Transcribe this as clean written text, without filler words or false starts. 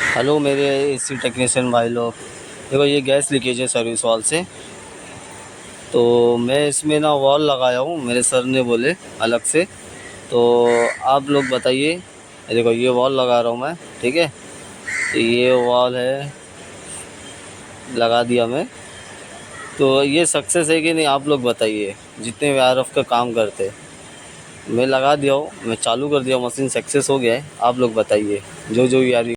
Hello मेरे AC technician भाई लोग। देखो ये गैस लीकेज है सर्विस वॉल से। तो मैं इसमें ना वॉल लगाया हूँ, मेरे सर ने बोले अलग से। तो आप लोग बताइए। देखो ये वॉल लगा रहा हूँ मैं, ठीक है। तो ये वॉल है, लगा दिया मैं। तो ये सक्सेस है कि नहीं आप लोग बताइए, जितने भी आरएफ का काम करते। मैं लगा दिया हूँ, मैं चालू कर दिया, मशीन सक्सेस हो गया है। आप लोग बताइए जो जो यार